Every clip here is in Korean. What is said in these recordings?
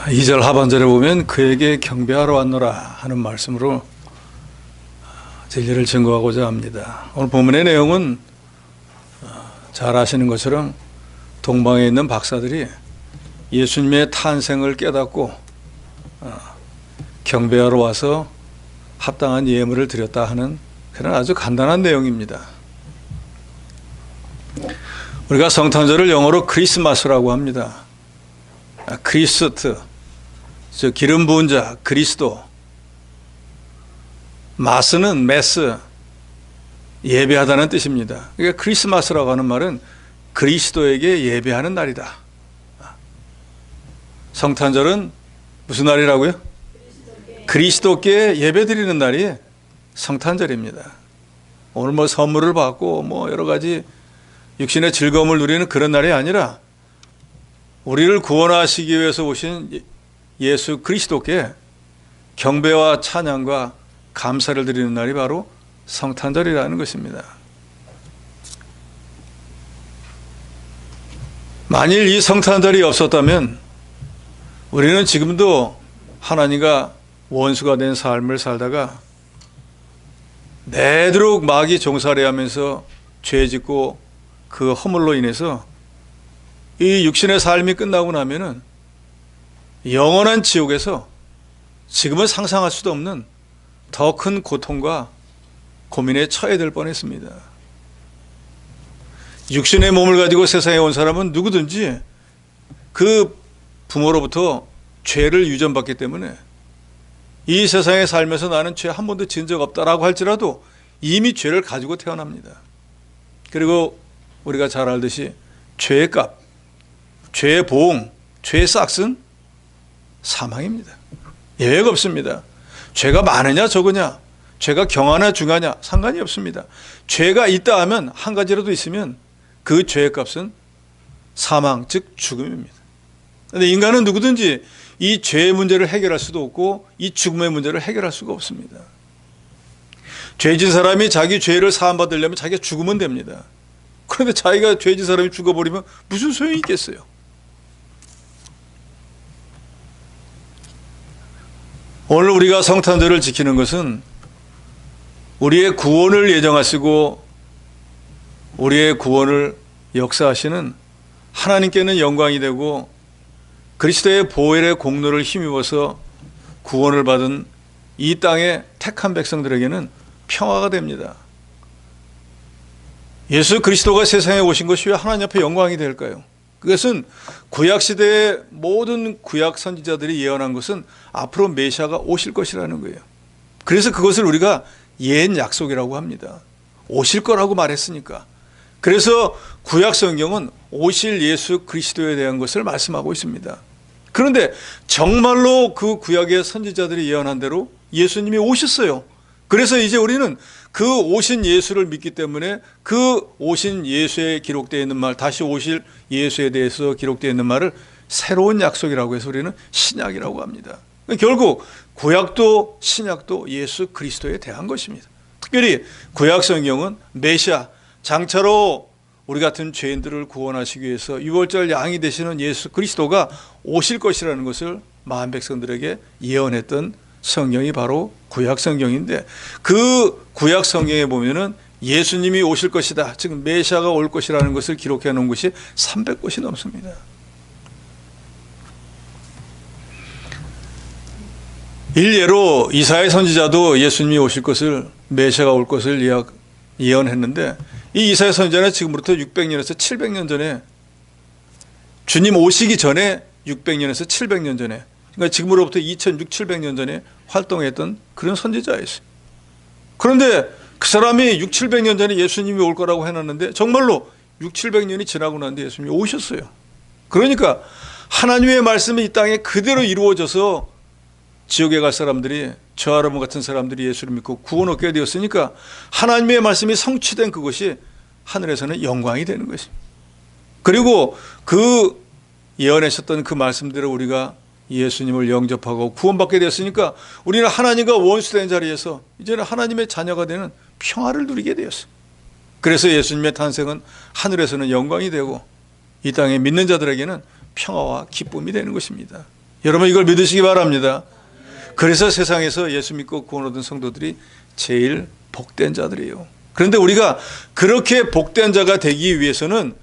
2절 하반절에 보면 그에게 경배하러 왔노라 하는 말씀으로 진리를 증거하고자 합니다. 오늘 본문의 내용은 잘 아시는 것처럼 동방에 있는 박사들이 예수님의 탄생을 깨닫고 경배하러 와서 합당한 예물을 드렸다 하는 그런 아주 간단한 내용입니다. 우리가 성탄절을 영어로 크리스마스라고 합니다. 크리스트, 즉 기름 부은 자, 그리스도. 마스는 메스, 예배하다는 뜻입니다. 그러니까 크리스마스라고 하는 말은 그리스도에게 예배하는 날이다. 성탄절은 무슨 날이라고요? 그리스도께 예배드리는 날이 성탄절입니다. 오늘 뭐 선물을 받고 뭐 여러 가지 육신의 즐거움을 누리는 그런 날이 아니라 우리를 구원하시기 위해서 오신 예수 그리스도께 경배와 찬양과 감사를 드리는 날이 바로 성탄절이라는 것입니다. 만일 이 성탄절이 없었다면 우리는 지금도 하나님과 원수가 된 삶을 살다가 내도록 마귀 종살이하면서 죄 짓고 그 허물로 인해서 이 육신의 삶이 끝나고 나면은 영원한 지옥에서 지금은 상상할 수도 없는 더 큰 고통과 고민에 처해 들 뻔했습니다. 육신의 몸을 가지고 세상에 온 사람은 누구든지 그 부모로부터 죄를 유전받기 때문에 이 세상에 살면서 나는 죄 한 번도 지은 적 없다라고 할지라도 이미 죄를 가지고 태어납니다. 그리고 우리가 잘 알듯이 죄의 값, 죄의 보응, 죄의 싹은 사망입니다. 예외가 없습니다. 죄가 많으냐 적으냐, 죄가 경하냐 중하냐 상관이 없습니다. 죄가 있다 하면 한 가지라도 있으면 그 죄의 값은 사망, 즉 죽음입니다. 그런데 인간은 누구든지 이 죄의 문제를 해결할 수도 없고 이 죽음의 문제를 해결할 수가 없습니다. 죄진 사람이 자기 죄를 사함받으려면 자기가 죽으면 됩니다. 그런데 자기가 죄진 사람이 죽어버리면 무슨 소용이 있겠어요? 오늘 우리가 성탄절을 지키는 것은 우리의 구원을 예정하시고 우리의 구원을 역사하시는 하나님께는 영광이 되고 그리스도의 보혈의 공로를 힘입어서 구원을 받은 이 땅의 택한 백성들에게는 평화가 됩니다. 예수 그리스도가 세상에 오신 것이 왜 하나님 앞에 영광이 될까요? 그것은 구약시대의 모든 구약 선지자들이 예언한 것은 앞으로 메시아가 오실 것이라는 거예요. 그래서 그것을 우리가 옛 약속이라고 합니다. 오실 거라고 말했으니까. 그래서 구약 성경은 오실 예수 그리스도에 대한 것을 말씀하고 있습니다. 그런데 정말로 그 구약의 선지자들이 예언한 대로 예수님이 오셨어요. 그래서 이제 우리는 그 오신 예수를 믿기 때문에 그 오신 예수에 기록되어 있는 말, 다시 오실 예수에 대해서 기록되어 있는 말을 새로운 약속이라고 해서 우리는 신약이라고 합니다. 결국 구약도 신약도 예수 그리스도에 대한 것입니다. 특별히 구약 성경은 메시아, 장차로 우리 같은 죄인들을 구원하시기 위해서 유월절 양이 되시는 예수 그리스도가 오실 것이라는 것을 마음 백성들에게 예언했던 성경이 바로 구약 성경인데, 그 구약 성경에 보면은 예수님이 오실 것이다, 즉 메시아가 올 것이라는 것을 기록해 놓은 것이 300곳이 넘습니다. 일례로 이사야 선지자도 예수님이 오실 것을, 메시아가 올 것을 예언했는데, 이 이사야 선지자는 지금부터 600년에서 700년 전에, 주님 오시기 전에 600년에서 700년 전에, 그러니까 지금으로부터 2600, 700년 전에 활동했던 그런 선지자였어요. 그런데 그 사람이 600, 700년 전에 예수님이 올 거라고 해놨는데 정말로 600, 700년이 지나고 난데 예수님이 오셨어요. 그러니까 하나님의 말씀이 이 땅에 그대로 이루어져서 지옥에 갈 사람들이, 저와 여러분 같은 사람들이 예수를 믿고 구원 얻게 되었으니까 하나님의 말씀이 성취된 그것이 하늘에서는 영광이 되는 것입니다. 그리고 그 예언하셨던 그 말씀대로 우리가 예수님을 영접하고 구원받게 되었으니까 우리는 하나님과 원수된 자리에서 이제는 하나님의 자녀가 되는 평화를 누리게 되었어요. 그래서 예수님의 탄생은 하늘에서는 영광이 되고 이 땅에 믿는 자들에게는 평화와 기쁨이 되는 것입니다. 여러분 이걸 믿으시기 바랍니다. 그래서 세상에서 예수 믿고 구원 얻은 성도들이 제일 복된 자들이에요. 그런데 우리가 그렇게 복된 자가 되기 위해서는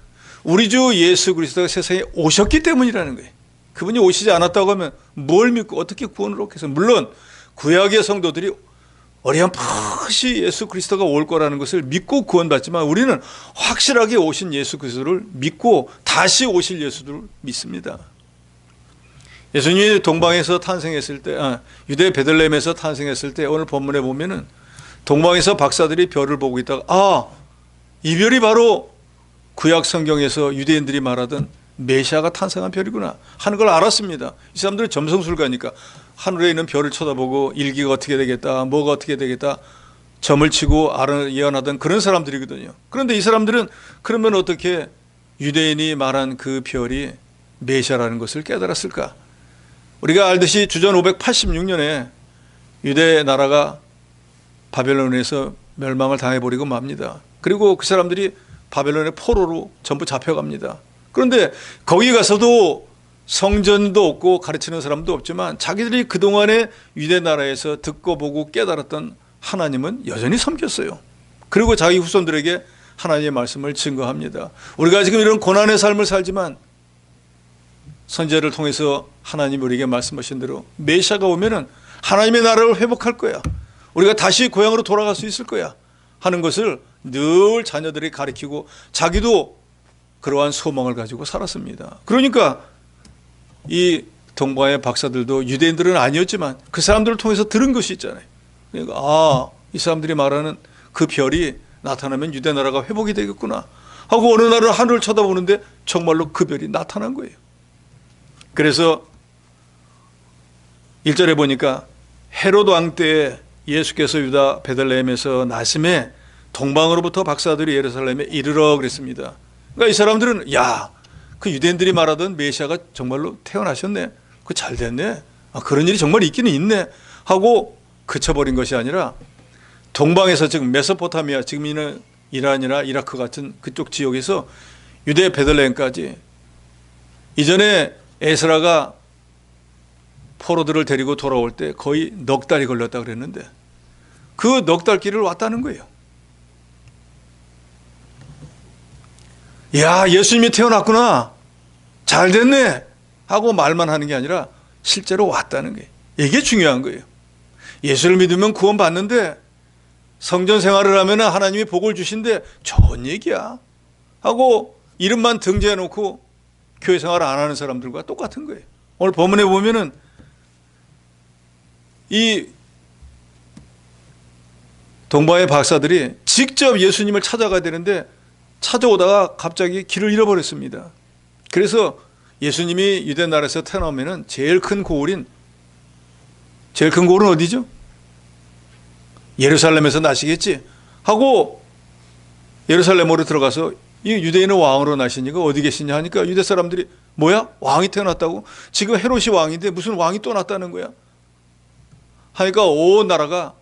우리 주 예수 그리스도가 세상에 오셨기 때문이라는 거예요. 그분이 오시지 않았다고 하면 뭘 믿고 어떻게 구원을 얻겠어요? 물론 구약의 성도들이 어렴풋이 예수 그리스도가 올 거라는 것을 믿고 구원받지만 우리는 확실하게 오신 예수 그리스도를 믿고 다시 오실 예수를 믿습니다. 예수님이 동방에서 탄생했을 때, 유대 베들레헴에서 탄생했을 때 오늘 본문에 보면은 동방에서 박사들이 별을 보고 있다가 이 별이 바로 구약 성경에서 유대인들이 말하던 메시아가 탄생한 별이구나 하는 걸 알았습니다. 이 사람들은 점성술가니까 하늘에 있는 별을 쳐다보고 일기가 어떻게 되겠다, 뭐가 어떻게 되겠다 점을 치고 예언하던 그런 사람들이거든요. 그런데 이 사람들은 그러면 어떻게 유대인이 말한 그 별이 메시아라는 것을 깨달았을까? 우리가 알듯이 주전 586년에 유대 나라가 바벨론에서 멸망을 당해버리고 맙니다. 그리고 그 사람들이 바벨론의 포로로 전부 잡혀갑니다. 그런데 거기 가서도 성전도 없고 가르치는 사람도 없지만 자기들이 그동안에 유대 나라에서 듣고 보고 깨달았던 하나님은 여전히 섬겼어요. 그리고 자기 후손들에게 하나님의 말씀을 증거합니다. 우리가 지금 이런 고난의 삶을 살지만 선지자를 통해서 하나님이 우리에게 말씀하신 대로 메시아가 오면은 하나님의 나라를 회복할 거야. 우리가 다시 고향으로 돌아갈 수 있을 거야 하는 것을 늘 자녀들이 가르치고 자기도 그러한 소망을 가지고 살았습니다. 그러니까 이 동방의 박사들도 유대인들은 아니었지만 그 사람들을 통해서 들은 것이 있잖아요. 그러니까 이 사람들이 말하는 그 별이 나타나면 유대 나라가 회복이 되겠구나 하고 어느 날은 하늘을 쳐다보는데 정말로 그 별이 나타난 거예요. 그래서 1절에 보니까 헤롯 왕 때에 예수께서 유다 베들레헴에서 나심에 동방으로부터 박사들이 예루살렘에 이르러 그랬습니다. 그러니까 이 사람들은 그 유대인들이 말하던 메시아가 정말로 태어나셨네. 그 잘 됐네. 그런 일이 정말 있기는 있네 하고 그쳐버린 것이 아니라 동방에서 지금 메소포타미아, 지금 있는 이란이나 이라크 같은 그쪽 지역에서 유대 베들레헴까지 이전에 에스라가 포로들을 데리고 돌아올 때 거의 넉 달이 걸렸다 그랬는데 그 넉 달 길을 왔다는 거예요. 예수님이 태어났구나, 잘 됐네 하고 말만 하는 게 아니라 실제로 왔다는 거예요. 이게 중요한 거예요. 예수를 믿으면 구원 받는데 성전 생활을 하면 하나님이 복을 주신대, 좋은 얘기야 하고 이름만 등재해 놓고 교회 생활을 안 하는 사람들과 똑같은 거예요. 오늘 본문에 보면은 이 동방의 박사들이 직접 예수님을 찾아가야 되는데 찾아오다가 갑자기 길을 잃어버렸습니다. 그래서 예수님이 유대 나라에서 태어나면은 제일 큰 고을은 어디죠? 예루살렘에서 나시겠지 하고 예루살렘으로 들어가서 이 유대인은 왕으로 나시니까 어디 계시냐 하니까 유대 사람들이 뭐야? 왕이 태어났다고? 지금 헤롯이 왕인데 무슨 왕이 또 났다는 거야? 하니까 온 나라가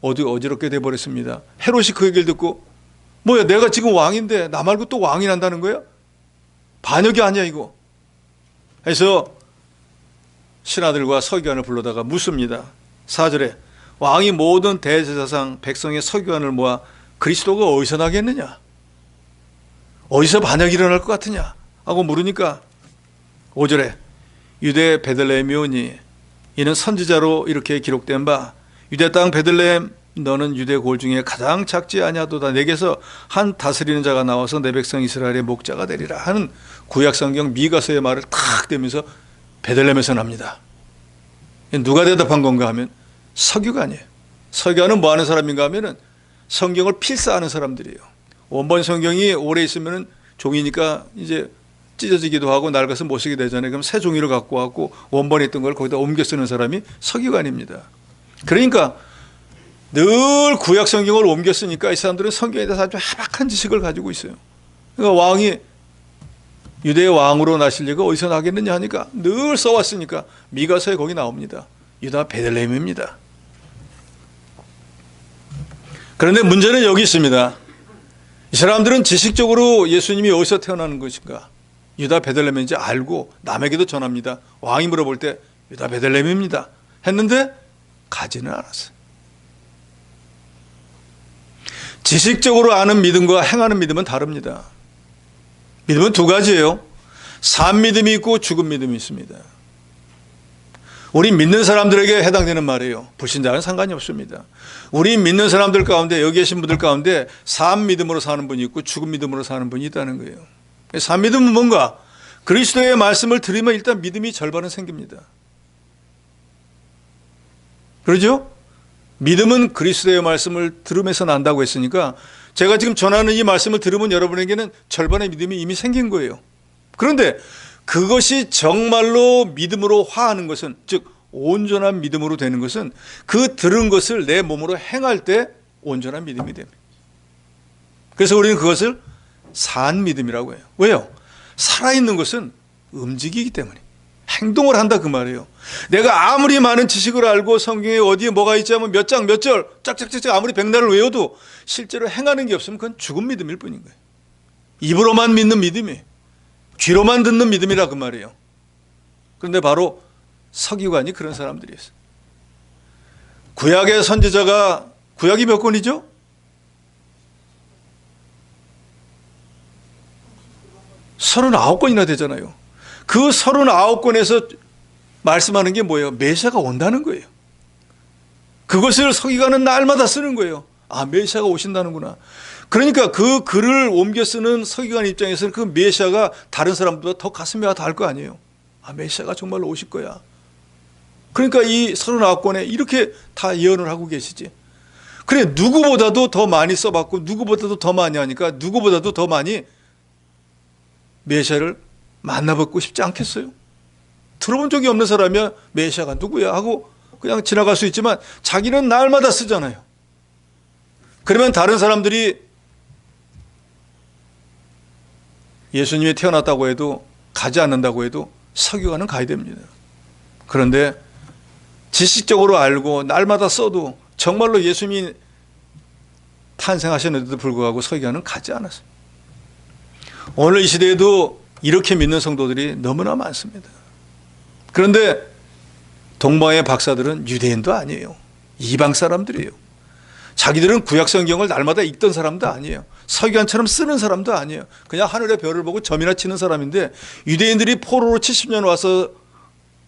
어지럽게 돼버렸습니다. 헤롯이 그 얘기를 듣고 뭐야, 내가 지금 왕인데 나 말고 또 왕이 난다는 거야? 반역이 아니야 이거. 해서 신하들과 서기관을 불러다가 묻습니다. 4절에 왕이 모든 대제사장 백성의 서기관을 모아 그리스도가 어디서 나겠느냐, 어디서 반역이 일어날 것 같으냐 하고 물으니까 5절에 유대 베들레헴이 오니 이는 선지자로 이렇게 기록된 바 유대 땅 베들레헴 너는 유대 고을 중에 가장 작지 아니하도다. 내게서 한 다스리는 자가 나와서 내 백성 이스라엘의 목자가 되리라 하는 구약성경 미가서의 말을 탁 대면서 베들레헴에서 납니다. 누가 대답한 건가 하면 서기관이에요. 서기관은 뭐 하는 사람인가 하면은 성경을 필사하는 사람들이에요. 원본 성경이 오래 있으면은 종이니까 이제 찢어지기도 하고 낡아서 못 쓰게 되잖아요. 그럼 새 종이를 갖고 왔고 원본에 있던 걸 거기다 옮겨 쓰는 사람이 서기관입니다. 그러니까 늘 구약 성경을 옮겨 쓰니까 이 사람들은 성경에 대해서 아주 하박한 지식을 가지고 있어요. 그러니까 왕이 유대의 왕으로 나실 리가 어디서 나겠느냐 하니까 늘 써왔으니까 미가서에 거기 나옵니다. 유다 베들레헴입니다. 그런데 문제는 여기 있습니다. 이 사람들은 지식적으로 예수님이 어디서 태어나는 것인가, 유다 베들레헴인지 알고 남에게도 전합니다. 왕이 물어볼 때 유다 베들레헴입니다 했는데 가지는 않았어요. 지식적으로 아는 믿음과 행하는 믿음은 다릅니다. 믿음은 두 가지예요. 산 믿음이 있고 죽은 믿음이 있습니다. 우리 믿는 사람들에게 해당되는 말이에요. 불신자는 상관이 없습니다. 우리 믿는 사람들 가운데, 여기 계신 분들 가운데 산 믿음으로 사는 분이 있고 죽은 믿음으로 사는 분이 있다는 거예요. 산 믿음은 뭔가? 그리스도의 말씀을 들으면 일단 믿음이 절반은 생깁니다. 그러죠? 믿음은 그리스도의 말씀을 들으면서 난다고 했으니까 제가 지금 전하는 이 말씀을 들으면 여러분에게는 절반의 믿음이 이미 생긴 거예요. 그런데 그것이 정말로 믿음으로 화하는 것은, 즉 온전한 믿음으로 되는 것은 그 들은 것을 내 몸으로 행할 때 온전한 믿음이 됩니다. 그래서 우리는 그것을 산 믿음이라고 해요. 왜요? 살아있는 것은 움직이기 때문에 행동을 한다 그 말이에요. 내가 아무리 많은 지식을 알고 성경에 어디에 뭐가 있지 하면 몇 장 몇 절 짝짝짝짝 아무리 백날을 외워도 실제로 행하는 게 없으면 그건 죽은 믿음일 뿐인 거예요. 입으로만 믿는 믿음이, 귀로만 듣는 믿음이라 그 말이에요. 그런데 바로 서기관이 그런 사람들이었어요. 구약의 선지자가, 구약이 몇 권이죠? 서른아홉 권이나 되잖아요. 그 39권에서 말씀하는 게 뭐예요? 메시아가 온다는 거예요. 그것을 서기관은 날마다 쓰는 거예요. 아, 메시아가 오신다는구나. 그러니까 그 글을 옮겨 쓰는 서기관 입장에서는 그 메시아가 다른 사람보다 더 가슴에 와 닿을 거 아니에요. 아, 메시아가 정말로 오실 거야. 그러니까 이 39권에 이렇게 다 예언을 하고 계시지. 그래, 누구보다도 더 많이 써봤고 누구보다도 더 많이 하니까 누구보다도 더 많이 메시아를 만나뵙고 싶지 않겠어요? 들어본 적이 없는 사람이야 메시아가 누구야 하고 그냥 지나갈 수 있지만 자기는 날마다 쓰잖아요. 그러면 다른 사람들이 예수님이 태어났다고 해도, 가지 않는다고 해도 서기관은 가야 됩니다. 그런데 지식적으로 알고 날마다 써도 정말로 예수님이 탄생하셨는데도 불구하고 서기관은 가지 않았어요. 오늘 이 시대에도 이렇게 믿는 성도들이 너무나 많습니다. 그런데 동방의 박사들은 유대인도 아니에요. 이방 사람들이에요. 자기들은 구약 성경을 날마다 읽던 사람도 아니에요. 서기관처럼 쓰는 사람도 아니에요. 그냥 하늘의 별을 보고 점이나 치는 사람인데, 유대인들이 포로로 70년 와서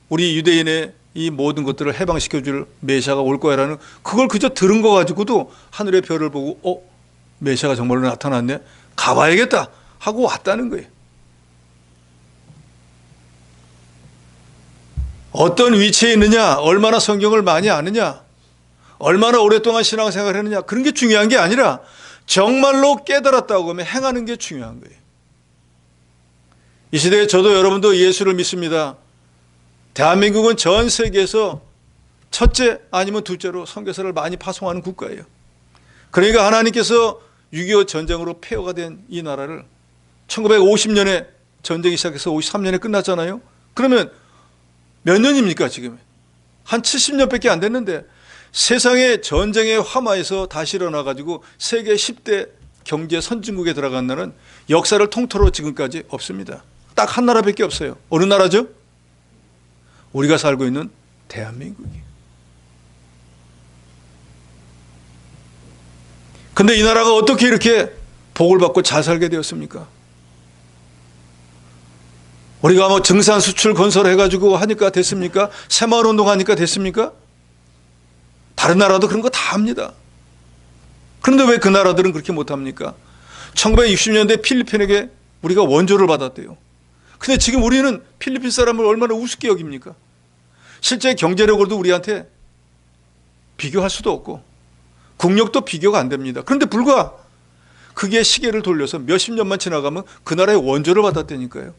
우리 유대인의 이 모든 것들을 해방시켜줄 메시아가 올 거야라는, 그걸 그저 들은 거 가지고도 하늘의 별을 보고 메시아가 정말로 나타났네, 가봐야겠다 하고 왔다는 거예요. 어떤 위치에 있느냐, 얼마나 성경을 많이 아느냐, 얼마나 오랫동안 신앙생활을 했느냐, 그런 게 중요한 게 아니라 정말로 깨달았다고 하면 행하는 게 중요한 거예요. 이 시대에 저도 여러분도 예수를 믿습니다. 대한민국은 전 세계에서 첫째 아니면 둘째로 선교사를 많이 파송하는 국가예요. 그러니까 하나님께서 6.25 전쟁으로 폐허가 된 이 나라를 1950년에 전쟁이 시작해서 53년에 끝났잖아요. 그러면 몇 년입니까 지금? 한 70년밖에 안 됐는데 세상의 전쟁의 화마에서 다시 일어나가지고 세계 10대 경제 선진국에 들어간 나라는 역사를 통틀어 지금까지 없습니다. 딱 한 나라밖에 없어요. 어느 나라죠? 우리가 살고 있는 대한민국이에요. 근데 이 나라가 어떻게 이렇게 복을 받고 잘 살게 되었습니까? 우리가 뭐 증산 수출 건설해가지고 하니까 됐습니까? 새마을운동 하니까 됐습니까? 다른 나라도 그런 거 다 합니다. 그런데 왜 그 나라들은 그렇게 못합니까? 1960년대 필리핀에게 우리가 원조를 받았대요. 근데 지금 우리는 필리핀 사람을 얼마나 우습게 여깁니까? 실제 경제력으로도 우리한테 비교할 수도 없고 국력도 비교가 안 됩니다. 그런데 불과 그게 시계를 돌려서 몇십 년만 지나가면 그 나라의 원조를 받았다니까요.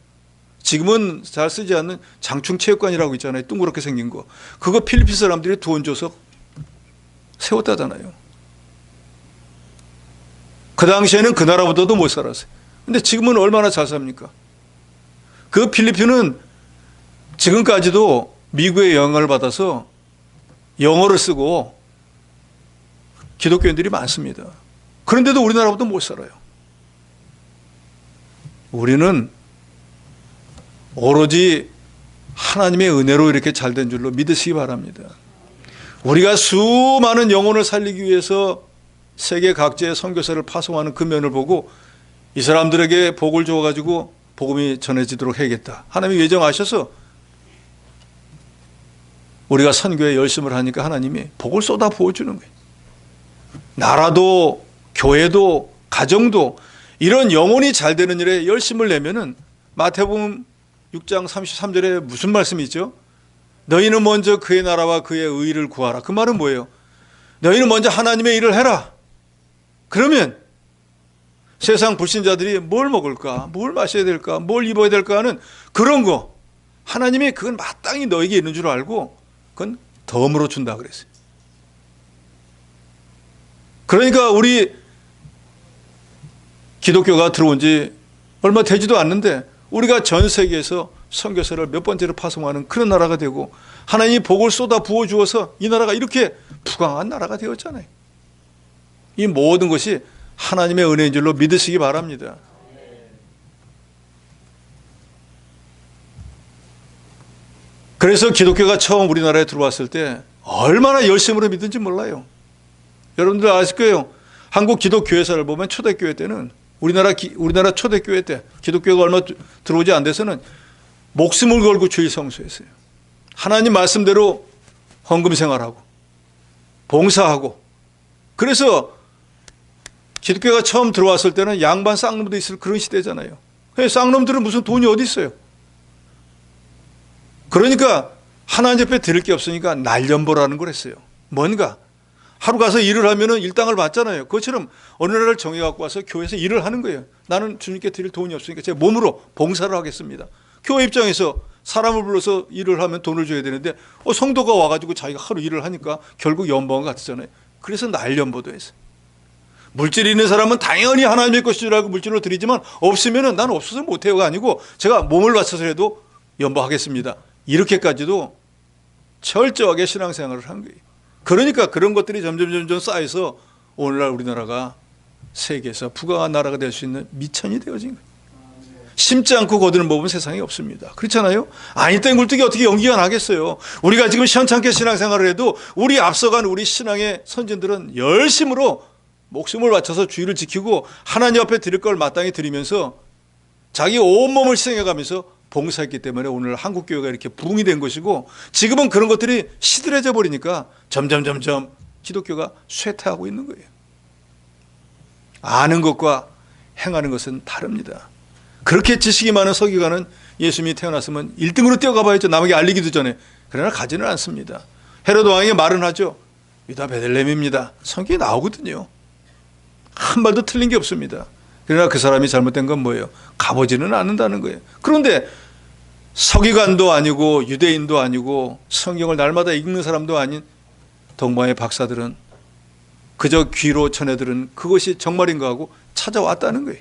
지금은 잘 쓰지 않는 장충체육관이라고 있잖아요. 둥그렇게 생긴 거. 그거 필리핀 사람들이 돈 줘서 세웠다잖아요. 그 당시에는 그 나라보다도 못 살았어요. 근데 지금은 얼마나 잘 삽니까? 그 필리핀은 지금까지도 미국의 영향을 받아서 영어를 쓰고 기독교인들이 많습니다. 그런데도 우리나라보다 못 살아요. 우리는 오로지 하나님의 은혜로 이렇게 잘 된 줄로 믿으시기 바랍니다. 우리가 수많은 영혼을 살리기 위해서 세계 각지의 선교사를 파송하는 그 면을 보고 이 사람들에게 복을 주어가지고 복음이 전해지도록 해야겠다. 하나님이 예정하셔서 우리가 선교에 열심을 하니까 하나님이 복을 쏟아 부어주는 거예요. 나라도 교회도 가정도 이런 영혼이 잘 되는 일에 열심을 내면은 마태복음 6장 33절에 무슨 말씀이 있죠? 너희는 먼저 그의 나라와 그의 의를 구하라. 그 말은 뭐예요? 너희는 먼저 하나님의 일을 해라. 그러면 세상 불신자들이 뭘 먹을까? 뭘 마셔야 될까? 뭘 입어야 될까 하는 그런 거 하나님이 그건 마땅히 너에게 있는 줄 알고 그건 덤으로 준다 그랬어요. 그러니까 우리 기독교가 들어온 지 얼마 되지도 않는데 우리가 전 세계에서 선교사를 몇 번째로 파송하는 그런 나라가 되고 하나님이 복을 쏟아 부어주어서 이 나라가 이렇게 부강한 나라가 되었잖아요. 이 모든 것이 하나님의 은혜인 줄로 믿으시기 바랍니다. 그래서 기독교가 처음 우리나라에 들어왔을 때 얼마나 열심으로 믿은지 몰라요. 여러분들 아실 거예요. 한국 기독교회사를 보면 초대교회 때는 우리나라 초대교회 때 기독교가 얼마 들어오지 않은 데서는 목숨을 걸고 주일 성수했어요. 하나님 말씀대로 헌금 생활하고 봉사하고. 그래서 기독교가 처음 들어왔을 때는 양반 쌍놈도 있을 그런 시대잖아요. 쌍놈들은 무슨 돈이 어디 있어요. 그러니까 하나님 옆에 드릴 게 없으니까 날연보라는 걸 했어요. 뭔가 하루 가서 일을 하면은 일당을 받잖아요. 그것처럼 어느 날을 정해갖고 와서 교회에서 일을 하는 거예요. 나는 주님께 드릴 돈이 없으니까 제 몸으로 봉사를 하겠습니다. 교회 입장에서 사람을 불러서 일을 하면 돈을 줘야 되는데 성도가 와가지고 자기가 하루 일을 하니까 결국 연봉은 같잖아요. 그래서 날연보도 했어요. 물질이 있는 사람은 당연히 하나님의 것인 줄 알고 물질로 드리지만 없으면은 난 없어서 못해요가 아니고 제가 몸을 바쳐서라도 연보하겠습니다. 이렇게까지도 철저하게 신앙생활을 한 거예요. 그러니까 그런 것들이 점점 쌓여서 오늘날 우리나라가 세계에서 부강한 나라가 될 수 있는 미천이 되어진 거예요. 심지 않고 거두는 법은 세상에 없습니다. 그렇잖아요? 아인슈타인 굴뚝이 어떻게 연기가 나겠어요? 우리가 지금 시원찮게 신앙생활을 해도 우리 앞서간 우리 신앙의 선진들은 열심으로 목숨을 바쳐서 주의를 지키고 하나님 앞에 드릴 걸 마땅히 드리면서 자기 온몸을 희생해가면서 봉사했기 때문에 오늘 한국교회가 이렇게 부흥이 된 것이고 지금은 그런 것들이 시들해져 버리니까 점점 기독교가 쇠퇴하고 있는 거예요. 아는 것과 행하는 것은 다릅니다. 그렇게 지식이 많은 서기관은 예수님이 태어났으면 1등으로 뛰어가 봐야죠. 남에게 알리기도 전에. 그러나 가지는 않습니다. 헤로드 왕에게 말은 하죠. 유다 베들레헴입니다. 성경에 나오거든요. 한 말도 틀린 게 없습니다. 그러나 그 사람이 잘못된 건 뭐예요? 가보지는 않는다는 거예요. 그런데 서기관도 아니고 유대인도 아니고 성경을 날마다 읽는 사람도 아닌 동방의 박사들은 그저 귀로 전해들은 그것이 정말인가 하고 찾아왔다는 거예요.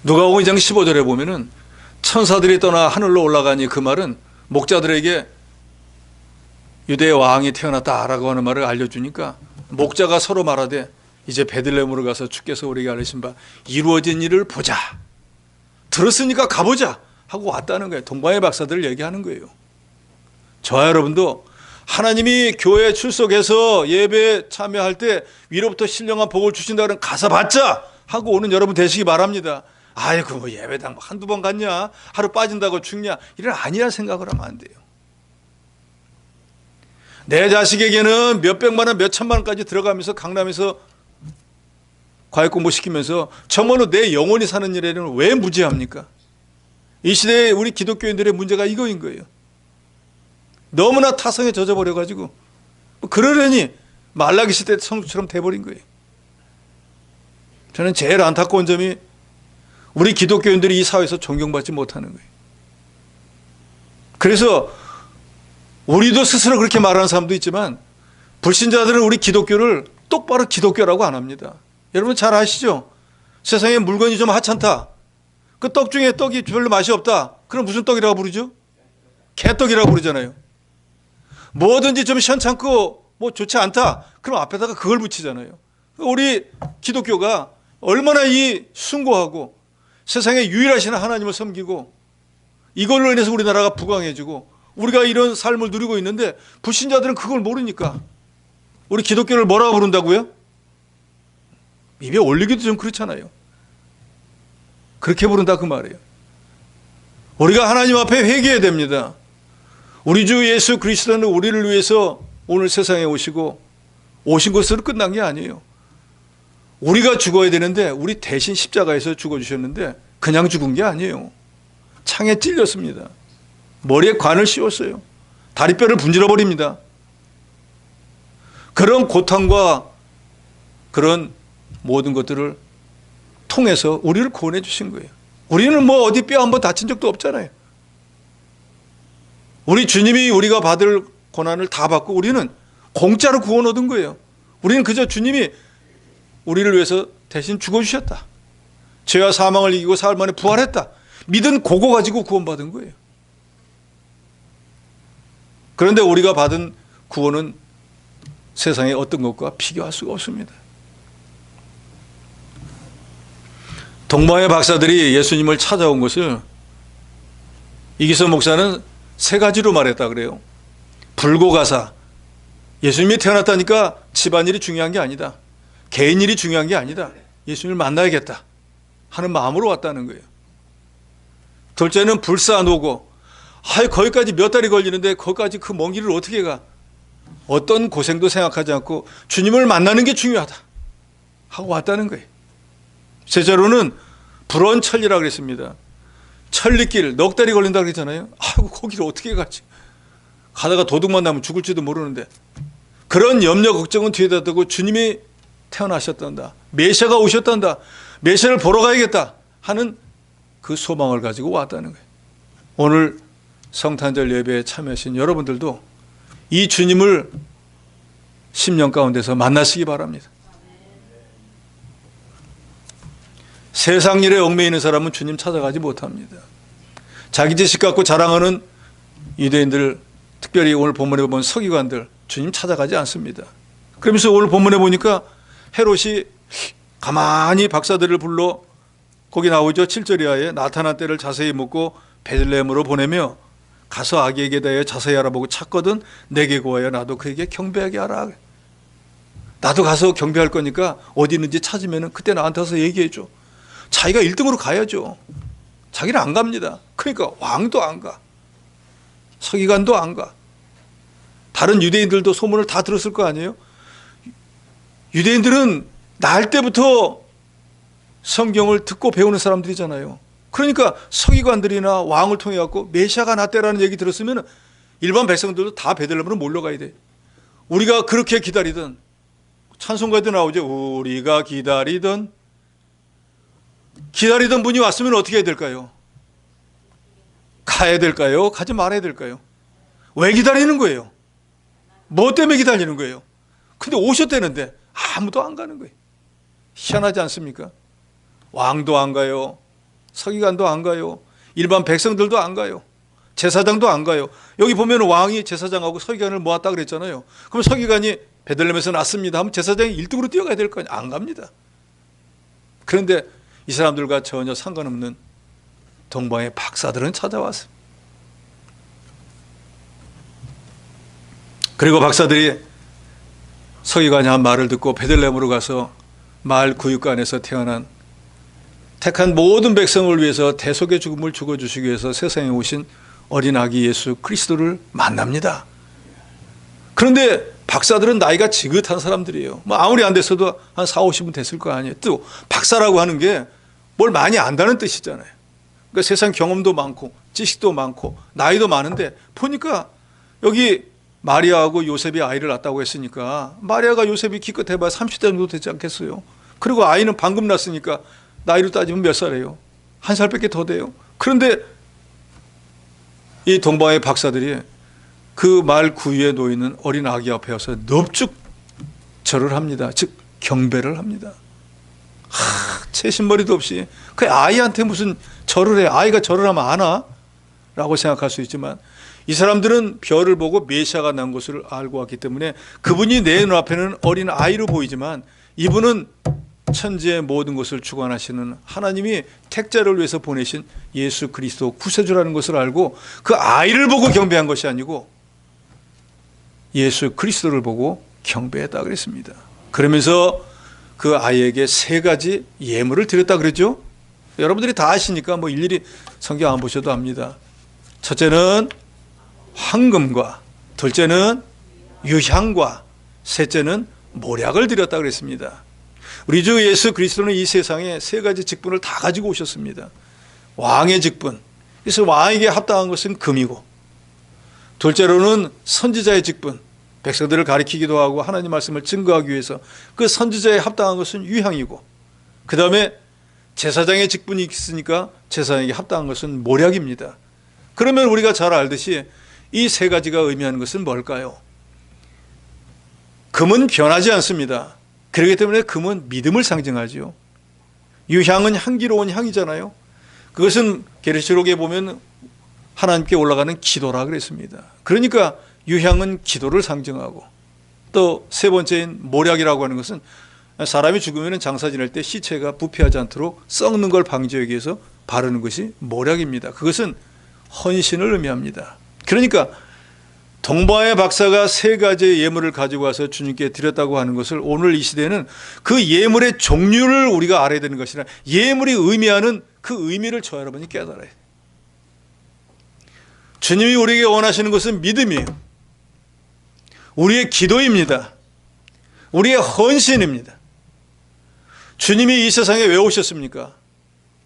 누가복음 2장 15절에 보면은 천사들이 떠나 하늘로 올라가니 그 말은 목자들에게 유대의 왕이 태어났다라고 하는 말을 알려주니까 목자가 서로 말하되 이제 베들레헴으로 가서 주께서 우리에게 알리신 바 이루어진 일을 보자. 들었으니까 가보자 하고 왔다는 거예요. 동방의 박사들을 얘기하는 거예요. 저와 여러분도 하나님이 교회에 출석해서 예배에 참여할 때 위로부터 신령한 복을 주신다는 가서 받자 하고 오는 여러분 되시기 바랍니다. 아이고 뭐 예배당 한두 번 갔냐 하루 빠진다고 죽냐 이런 아니라 생각을 하면 안 돼요. 내 자식에게는 몇백만 원 몇천만 원까지 들어가면서 강남에서 과외 공부 시키면서 정말로 내 영혼이 사는 일에는 왜 무지합니까? 이 시대에 우리 기독교인들의 문제가 이거인 거예요. 너무나 타성에 젖어버려가지고 그러려니 말라기 시대 성수처럼 돼버린 거예요. 저는 제일 안타까운 점이 우리 기독교인들이 이 사회에서 존경받지 못하는 거예요. 그래서 우리도 스스로 그렇게 말하는 사람도 있지만 불신자들은 우리 기독교를 똑바로 기독교라고 안 합니다. 여러분 잘 아시죠? 세상에 물건이 좀 하찮다. 그 떡 중에 떡이 별로 맛이 없다. 그럼 무슨 떡이라고 부르죠? 개떡이라고 부르잖아요. 뭐든지 좀 시원찮고 뭐 좋지 않다. 그럼 앞에다가 그걸 붙이잖아요. 우리 기독교가 얼마나 이 숭고하고 세상에 유일하신 하나님을 섬기고 이걸로 인해서 우리나라가 부강해지고 우리가 이런 삶을 누리고 있는데 불신자들은 그걸 모르니까 우리 기독교를 뭐라고 부른다고요? 입에 올리기도 좀 그렇잖아요. 그렇게 부른다 그 말이에요. 우리가 하나님 앞에 회개해야 됩니다. 우리 주 예수 그리스도는 우리를 위해서 오늘 세상에 오시고 오신 것으로 끝난 게 아니에요. 우리가 죽어야 되는데 우리 대신 십자가에서 죽어주셨는데 그냥 죽은 게 아니에요. 창에 찔렸습니다. 머리에 관을 씌웠어요. 다리뼈를 분질러 버립니다. 그런 고통과 그런 모든 것들을 통해서 우리를 구원해 주신 거예요. 우리는 뭐 어디 뼈 한번 다친 적도 없잖아요. 우리 주님이 우리가 받을 고난을 다 받고 우리는 공짜로 구원 얻은 거예요. 우리는 그저 주님이 우리를 위해서 대신 죽어주셨다. 죄와 사망을 이기고 사흘 만에 부활했다. 믿은 그거 가지고 구원받은 거예요. 그런데 우리가 받은 구원은 세상의 어떤 것과 비교할 수가 없습니다. 동방의 박사들이 예수님을 찾아온 것을 이기서 목사는 세 가지로 말했다 그래요. 불고가사, 예수님이 태어났다니까 집안일이 중요한 게 아니다. 개인일이 중요한 게 아니다. 예수님을 만나야겠다 하는 마음으로 왔다는 거예요. 둘째는 불사노고, 거기까지 몇 달이 걸리는데 거기까지 그 먼 길을 어떻게 가? 어떤 고생도 생각하지 않고 주님을 만나는 게 중요하다 하고 왔다는 거예요. 셋째로는 불언천리라고 그랬습니다. 천리길 넉 달이 걸린다 그랬잖아요. 거기를 어떻게 가지? 가다가 도둑만 나면 죽을지도 모르는데 그런 염려 걱정은 뒤에다 두고 주님이 태어나셨단다. 메시아가 오셨단다. 메시아를 보러 가야겠다 하는 그 소망을 가지고 왔다는 거예요. 오늘 성탄절 예배에 참여하신 여러분들도 이 주님을 10년 가운데서 만나시기 바랍니다. 세상 일에 얽매이는 있는 사람은 주님 찾아가지 못합니다. 자기 지식 갖고 자랑하는 유대인들, 특별히 오늘 본문에 보면 서기관들 주님 찾아가지 않습니다. 그러면서 오늘 본문에 보니까 헤롯이 가만히 박사들을 불러 거기 나오죠. 7절 이하에 나타난 때를 자세히 묻고 베들레헴으로 보내며 가서 아기에게 대하여 자세히 알아보고 찾거든 내게 구하여 나도 그에게 경배하게 하라. 나도 가서 경배할 거니까 어디 있는지 찾으면 그때 나한테 와서 얘기해 줘. 자기가 1등으로 가야죠. 자기는 안 갑니다. 그러니까 왕도 안 가. 서기관도 안 가. 다른 유대인들도 소문을 다 들었을 거 아니에요. 유대인들은 날 때부터 성경을 듣고 배우는 사람들이잖아요. 그러니까 서기관들이나 왕을 통해 갖고 메시아가 났대라는 얘기 들었으면 일반 백성들도 다 베들레헴으로 몰려가야 돼. 우리가 그렇게 기다리던 찬송가에도 나오죠. 우리가 기다리던 분이 왔으면 어떻게 해야 될까요? 가야 될까요? 가지 말아야 될까요? 왜 기다리는 거예요? 뭐 때문에 기다리는 거예요? 근데 오셨다는데 아무도 안 가는 거예요. 희한하지 않습니까? 왕도 안 가요. 서기관도 안 가요. 일반 백성들도 안 가요. 제사장도 안 가요. 여기 보면 왕이 제사장하고 서기관을 모았다 그랬잖아요. 그럼 서기관이 베들레헴에서 났습니다 하면 제사장이 1등으로 뛰어가야 될 거 아니에요. 안 갑니다. 그런데 이 사람들과 전혀 상관없는 동방의 박사들은 찾아왔어요. 그리고 박사들이 서기관이 한 말을 듣고 베들레헴으로 가서 마을 구육관에서 태어난 택한 모든 백성을 위해서 대속의 죽음을 죽어주시기 위해서 세상에 오신 어린 아기 예수 그리스도를 만납니다. 그런데 박사들은 나이가 지긋한 사람들이에요. 뭐 아무리 안 됐어도 한 4, 50은 됐을 거 아니에요. 또 박사라고 하는 게 뭘 많이 안다는 뜻이잖아요. 그러니까 세상 경험도 많고 지식도 많고 나이도 많은데 보니까 여기 마리아하고 요셉이 아이를 낳았다고 했으니까 마리아가 요셉이 기껏해봐야 30대 정도 되지 않겠어요. 그리고 아이는 방금 낳았으니까 나이로 따지면 몇 살이에요? 1살밖에 더 돼요. 그런데 이 동방의 박사들이 그 말 구유에 놓이는 어린 아기 앞에 와서 넙죽 절을 합니다. 즉 경배를 합니다. 채신머리도 없이 그 아이한테 무슨 절을 해. 아이가 절을 하면 아나? 라고 생각할 수 있지만 이 사람들은 별을 보고 메시아가 난 것을 알고 왔기 때문에 그분이 내 눈앞에는 어린 아이로 보이지만 이분은 천지의 모든 것을 주관하시는 하나님이 택자를 위해서 보내신 예수 그리스도 구세주라는 것을 알고 그 아이를 보고 경배한 것이 아니고 예수 그리스도를 보고 경배했다 그랬습니다. 그러면서 그 아이에게 3가지 예물을 드렸다 그랬죠. 여러분들이 다 아시니까 뭐 일일이 성경 안 보셔도 압니다. 첫째는 황금과, 둘째는 유향과, 셋째는 모략을 드렸다 그랬습니다. 우리 주 예수 그리스도는 이 세상에 3가지 직분을 다 가지고 오셨습니다. 왕의 직분, 그래서 왕에게 합당한 것은 금이고, 둘째로는 선지자의 직분, 백성들을 가리키기도 하고 하나님 말씀을 증거하기 위해서 그 선지자에 합당한 것은 유향이고, 그 다음에 제사장의 직분이 있으니까 제사장에게 합당한 것은 모략입니다. 그러면 우리가 잘 알듯이 이 3가지가 의미하는 것은 뭘까요? 금은 변하지 않습니다. 그렇기 때문에 금은 믿음을 상징하죠. 유향은 향기로운 향이잖아요. 그것은 계시록에 보면 하나님께 올라가는 기도라 그랬습니다. 그러니까 유향은 기도를 상징하고, 또 3번째인 모략이라고 하는 것은 사람이 죽으면 장사 지낼 때 시체가 부패하지 않도록 썩는 걸 방지하기 위해서 바르는 것이 모략입니다. 그것은 헌신을 의미합니다. 그러니까 동방의 박사가 3가지의 예물을 가지고 와서 주님께 드렸다고 하는 것을 오늘 이 시대는 그 예물의 종류를 우리가 알아야 되는 것이라, 예물이 의미하는 그 의미를 저 여러분이 깨달아야 돼요. 주님이 우리에게 원하시는 것은 믿음이에요. 우리의 기도입니다. 우리의 헌신입니다. 주님이 이 세상에 왜 오셨습니까?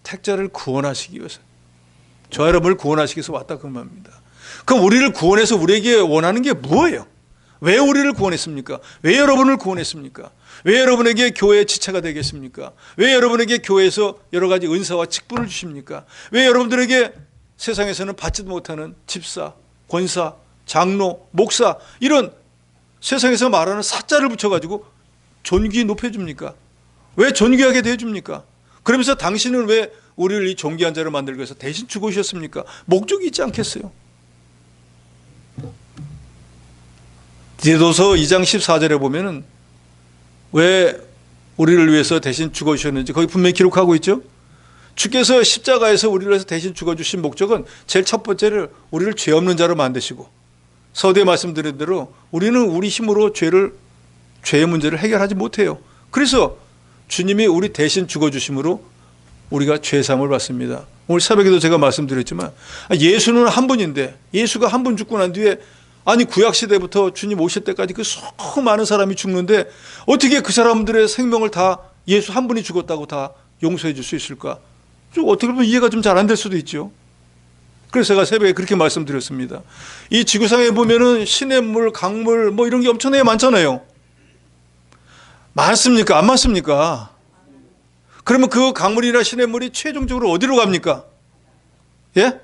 택자를 구원하시기 위해서, 저 여러분을 구원하시기 위해서 왔다 그 말입니다. 그럼 우리를 구원해서 우리에게 원하는 게 뭐예요? 왜 우리를 구원했습니까? 왜 여러분을 구원했습니까? 왜 여러분에게 교회의 지체가 되겠습니까? 왜 여러분에게 교회에서 여러 가지 은사와 직분을 주십니까? 왜 여러분들에게 세상에서는 받지도 못하는 집사, 권사, 장로, 목사, 이런 세상에서 말하는 사자를 붙여가지고 존귀 높여줍니까? 왜 존귀하게 대해줍니까? 그러면서 당신은 왜 우리를 이 존귀한 자로 만들기 위해서 대신 죽으셨습니까? 목적이 있지 않겠어요? 디도서 2장 14절에 보면은 왜 우리를 위해서 대신 죽어주셨는지 거기 분명히 기록하고 있죠. 주께서 십자가에서 우리를 위해서 대신 죽어주신 목적은 제일 첫 번째를 우리를 죄 없는 자로 만드시고, 서두에 말씀드린 대로 우리는 우리 힘으로 죄의 문제를 해결하지 못해요. 그래서 주님이 우리 대신 죽어주심으로 우리가 죄사함을 받습니다. 오늘 새벽에도 제가 말씀드렸지만 예수는 한 분인데, 예수가 한 분 죽고 난 뒤에, 아니 구약시대부터 주님 오실 때까지 그 수많은 사람이 죽는데 어떻게 그 사람들의 생명을 다 예수 한 분이 죽었다고 다 용서해 줄 수 있을까? 좀 어떻게 보면 이해가 좀 잘 안 될 수도 있죠. 그래서 제가 새벽에 그렇게 말씀드렸습니다. 이 지구상에 보면은 시냇물, 강물 뭐 이런 게 엄청나게 많잖아요. 많습니까? 안 많습니까? 그러면 그 강물이나 시냇물이 최종적으로 어디로 갑니까? 예?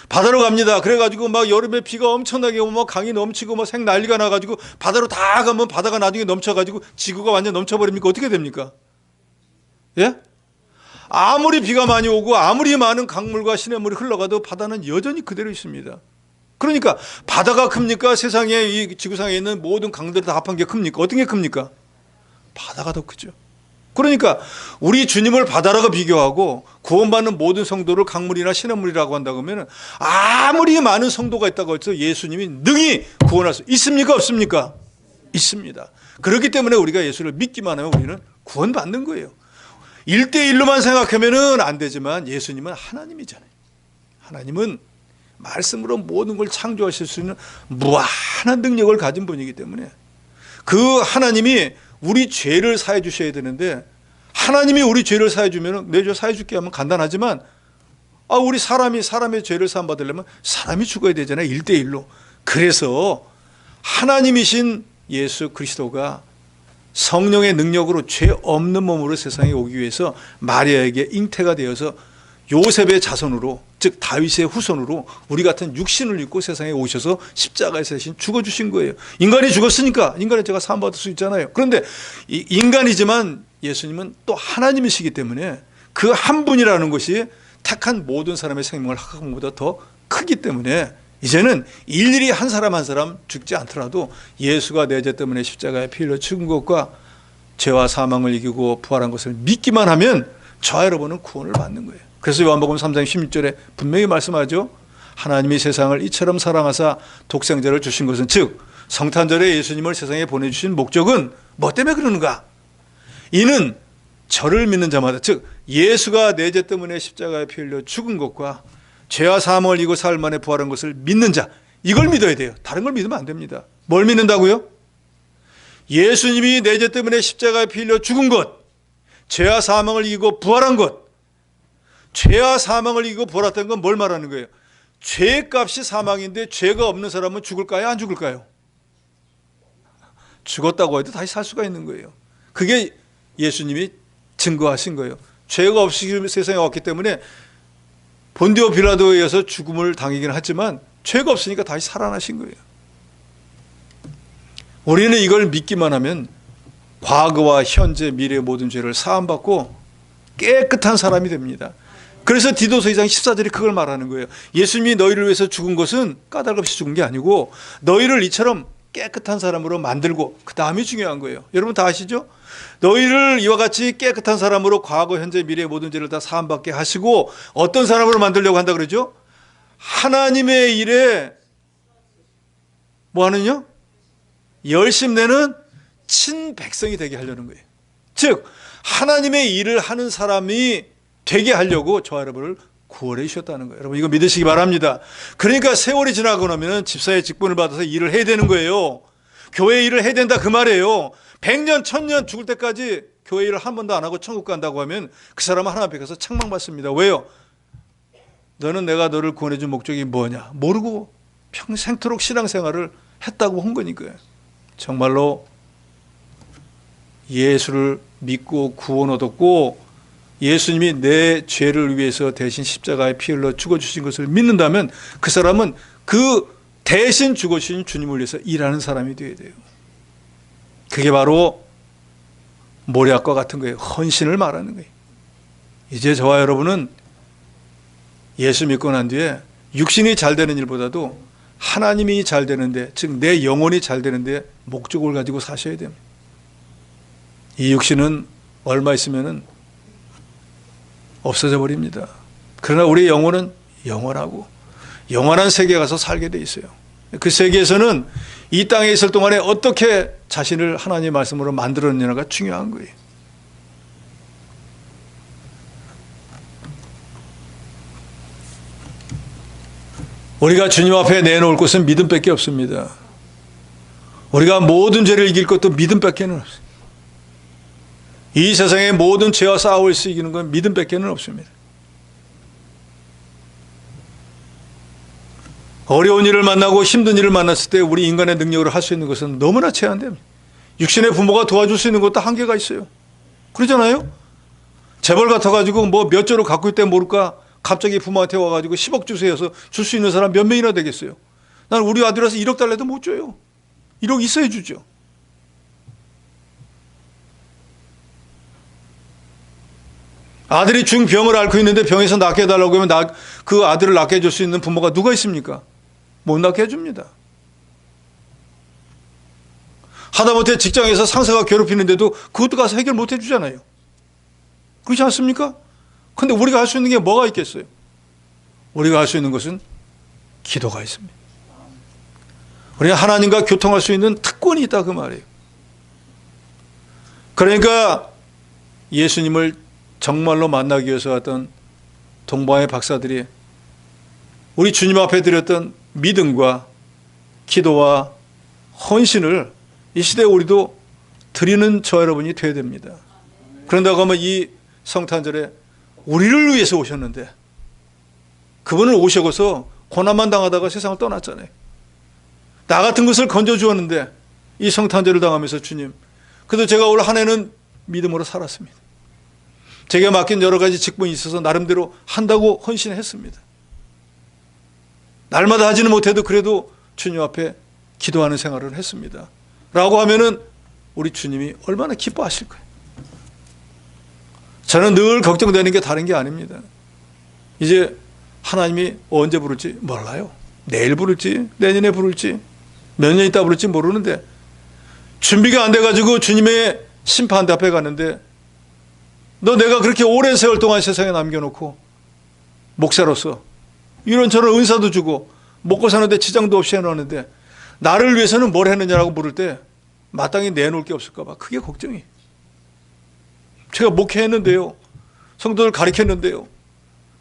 바다로 갑니다. 그래가지고 막 여름에 비가 엄청나게 오면 막 강이 넘치고 막 생 난리가 나가지고 바다로 다 가면 바다가 나중에 넘쳐가지고 지구가 완전 넘쳐버립니까? 어떻게 됩니까? 예? 아무리 비가 많이 오고 아무리 많은 강물과 시냇물이 흘러가도 바다는 여전히 그대로 있습니다. 그러니까 바다가 큽니까? 세상에 이 지구상에 있는 모든 강들을 다 합한 게 큽니까? 어떤 게 큽니까? 바다가 더 크죠. 그러니까 우리 주님을 바다라고 비교하고 구원받는 모든 성도를 강물이나 시냇물이라고 한다고 하면 아무리 많은 성도가 있다고 해서 예수님이 능히 구원할 수 있습니까? 없습니까? 있습니다. 그렇기 때문에 우리가 예수를 믿기만 하면 우리는 구원받는 거예요. 1대1로만 생각하면 안 되지만 예수님은 하나님이잖아요. 하나님은 말씀으로 모든 걸 창조하실 수 있는 무한한 능력을 가진 분이기 때문에 그 하나님이 우리 죄를 사해 주셔야 되는데, 하나님이 우리 죄를 사해 주면 내 죄 사해 줄게 하면 간단하지만, 우리 사람의 죄를 사함 받으려면 사람이 죽어야 되잖아요. 1대1로. 그래서 하나님이신 예수 그리스도가 성령의 능력으로 죄 없는 몸으로 세상에 오기 위해서 마리아에게 잉태가 되어서 요셉의 자손으로, 즉 다윗의 후손으로 우리 같은 육신을 입고 세상에 오셔서 십자가에서 대신 죽어주신 거예요. 인간이 죽었으니까 인간의 죄가 사함받을 수 있잖아요. 그런데 인간이지만 예수님은 또 하나님이시기 때문에 그 한 분이라는 것이 택한 모든 사람의 생명을 학각보다 더 크기 때문에 이제는 일일이 한 사람 한 사람 죽지 않더라도 예수가 내 죄 때문에 십자가에 피 흘려 죽은 것과 죄와 사망을 이기고 부활한 것을 믿기만 하면 저와 여러분은 구원을 받는 거예요. 그래서 요한복음 3장 16절에 분명히 말씀하죠. 하나님이 세상을 이처럼 사랑하사 독생자를 주신 것은, 즉 성탄절에 예수님을 세상에 보내주신 목적은 뭐 때문에 그러는가? 이는 저를 믿는 자마다, 즉 예수가 내 죄 때문에 십자가에 피 흘려 죽은 것과 죄와 사망을 이기고 사흘 만에 부활한 것을 믿는 자, 이걸 믿어야 돼요. 다른 걸 믿으면 안 됩니다. 뭘 믿는다고요? 예수님이 내 죄 때문에 십자가에 피 흘려 죽은 것, 죄와 사망을 이기고 부활한 것. 죄와 사망을 이기고 부활했다는 건 뭘 말하는 거예요? 죄값이 사망인데 죄가 없는 사람은 죽을까요? 안 죽을까요? 죽었다고 해도 다시 살 수가 있는 거예요. 그게 예수님이 증거하신 거예요. 죄가 없이 세상에 왔기 때문에 본디오 빌라도에 의해서 죽음을 당하긴 하지만 죄가 없으니까 다시 살아나신 거예요. 우리는 이걸 믿기만 하면 과거와 현재, 미래의 모든 죄를 사함받고 깨끗한 사람이 됩니다. 그래서 디도서 2장 14절이 그걸 말하는 거예요. 예수님이 너희를 위해서 죽은 것은 까닭없이 죽은 게 아니고 너희를 이처럼 깨끗한 사람으로 만들고, 그 다음이 중요한 거예요. 여러분 다 아시죠? 너희를 이와 같이 깨끗한 사람으로 과거, 현재, 미래의 모든 죄를 다 사함받게 하시고 어떤 사람으로 만들려고 한다 그러죠? 하나님의 일에 뭐 하느냐? 열심 내는 친백성이 되게 하려는 거예요. 즉 하나님의 일을 하는 사람이 되게 하려고 저와 여러분을 구원해 주셨다는 거예요. 여러분 이거 믿으시기 바랍니다. 그러니까 세월이 지나고 나면 집사의 직분을 받아서 일을 해야 되는 거예요. 교회 일을 해야 된다 그 말이에요. 100년 1000년 죽을 때까지 교회 일을 한 번도 안 하고 천국 간다고 하면 그 사람은 하나님 앞에 가서 책망받습니다. 왜요? 너는 내가 너를 구원해 준 목적이 뭐냐 모르고 평생토록 신앙생활을 했다고 한 거니까요. 정말로 예수를 믿고 구원 얻었고 예수님이 내 죄를 위해서 대신 십자가에 피 흘러 죽어주신 것을 믿는다면 그 사람은 그 대신 죽어주신 주님을 위해서 일하는 사람이 되어야 돼요. 그게 바로 모략과 같은 거예요. 헌신을 말하는 거예요. 이제 저와 여러분은 예수 믿고 난 뒤에 육신이 잘 되는 일보다도 하나님이 잘 되는데, 즉 내 영혼이 잘 되는데 목적을 가지고 사셔야 됩니다. 이 육신은 얼마 있으면은 없어져 버립니다. 그러나 우리의 영혼은 영원하고 영원한 세계에 가서 살게 돼 있어요. 그 세계에서는 이 땅에 있을 동안에 어떻게 자신을 하나님의 말씀으로 만들었느냐가 중요한 거예요. 우리가 주님 앞에 내놓을 것은 믿음밖에 없습니다. 우리가 모든 죄를 이길 것도 믿음밖에는 없어요. 이 세상의 모든 죄와 싸울 수 이기는 건 믿음밖에는 없습니다. 어려운 일을 만나고 힘든 일을 만났을 때 우리 인간의 능력으로 할 수 있는 것은 너무나 제한됩니다. 육신의 부모가 도와줄 수 있는 것도 한계가 있어요. 그러잖아요. 재벌 같아가지고 뭐 몇 조를 갖고 있대 모를까 갑자기 부모한테 와가지고 10억 주세요 해서 줄 수 있는 사람 몇 명이나 되겠어요. 난 우리 아들이라서 1억 달래도 못 줘요. 1억 있어야 주죠. 아들이 중병을 앓고 있는데 병에서 낫게 해달라고 하면 그 아들을 낫게 해줄 수 있는 부모가 누가 있습니까? 못 낫게 해줍니다. 하다못해 직장에서 상사가 괴롭히는데도 그것도 가서 해결 못 해주잖아요. 그렇지 않습니까? 근데 우리가 할 수 있는 게 뭐가 있겠어요? 우리가 할 수 있는 것은 기도가 있습니다. 우리가 하나님과 교통할 수 있는 특권이 있다 그 말이에요. 그러니까 예수님을 정말로 만나기 위해서 왔던 동방의 박사들이 우리 주님 앞에 드렸던 믿음과 기도와 헌신을 이 시대에 우리도 드리는 저 여러분이 되어야 됩니다. 그런다고 하면 이 성탄절에 우리를 위해서 오셨는데 그분을 오셔서 고난만 당하다가 세상을 떠났잖아요. 나 같은 것을 건져주었는데 이 성탄절을 당하면서 주님, 그래도 제가 올 한 해는 믿음으로 살았습니다. 제게 맡긴 여러 가지 직분이 있어서 나름대로 한다고 헌신했습니다. 날마다 하지는 못해도 그래도 주님 앞에 기도하는 생활을 했습니다. 라고 하면은 우리 주님이 얼마나 기뻐하실 거예요. 저는 늘 걱정되는 게 다른 게 아닙니다. 이제 하나님이 언제 부를지 몰라요. 내일 부를지 내년에 부를지 몇 년 있다 부를지 모르는데 준비가 안 돼가지고 주님의 심판대 앞에 갔는데 너 내가 그렇게 오랜 세월 동안 세상에 남겨놓고 목사로서 이런저런 은사도 주고 먹고 사는데 지장도 없이 해놓았는데 나를 위해서는 뭘 했느냐라고 물을 때 마땅히 내놓을 게 없을까 봐 그게 걱정이. 제가 목회했는데요, 성도들 가르쳤는데요,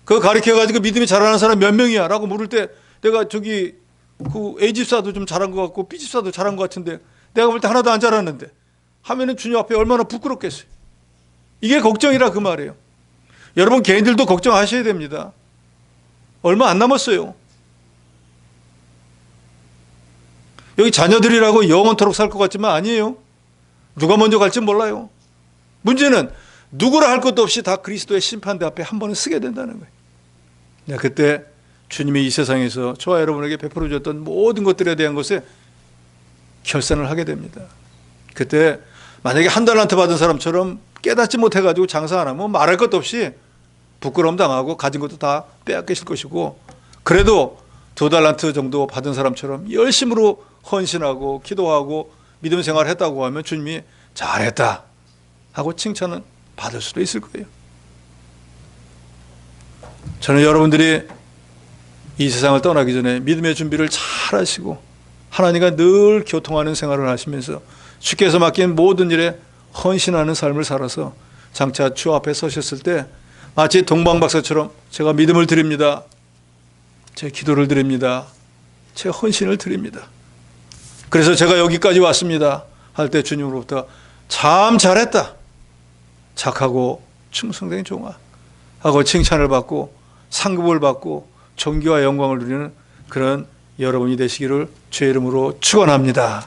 그거 가르쳐가지고 믿음이 자라는 사람 몇 명이야 라고 물을 때 내가 저기 그 A집사도 좀 잘한 것 같고 B집사도 잘한 것 같은데 내가 볼 때 하나도 안 잘하는데 하면은 주님 앞에 얼마나 부끄럽겠어요. 이게 걱정이라 그 말이에요. 여러분 개인들도 걱정하셔야 됩니다. 얼마 안 남았어요. 여기 자녀들이라고 영원토록 살 것 같지만 아니에요. 누가 먼저 갈지 몰라요. 문제는 누구라 할 것도 없이 다 그리스도의 심판대 앞에 한 번은 서게 된다는 거예요. 그때 주님이 이 세상에서 저와 여러분에게 베풀어 줬던 모든 것들에 대한 것에 결산을 하게 됩니다. 그때 만약에 한 달란트 받은 사람처럼 깨닫지 못해가지고 장사 안 하면 말할 것도 없이 부끄러움 당하고 가진 것도 다 빼앗기실 것이고, 그래도 2달란트 정도 받은 사람처럼 열심으로 헌신하고 기도하고 믿음 생활을 했다고 하면 주님이 잘했다 하고 칭찬은 받을 수도 있을 거예요. 저는 여러분들이 이 세상을 떠나기 전에 믿음의 준비를 잘 하시고 하나님과 늘 교통하는 생활을 하시면서 주께서 맡긴 모든 일에 헌신하는 삶을 살아서 장차 주 앞에 서셨을 때 마치 동방박사처럼 제가 믿음을 드립니다, 제 기도를 드립니다, 제 헌신을 드립니다, 그래서 제가 여기까지 왔습니다 할 때 주님으로부터 참 잘했다, 착하고 충성된 종아 하고 칭찬을 받고 상급을 받고 존귀와 영광을 누리는 그런 여러분이 되시기를 주의 이름으로 축원합니다.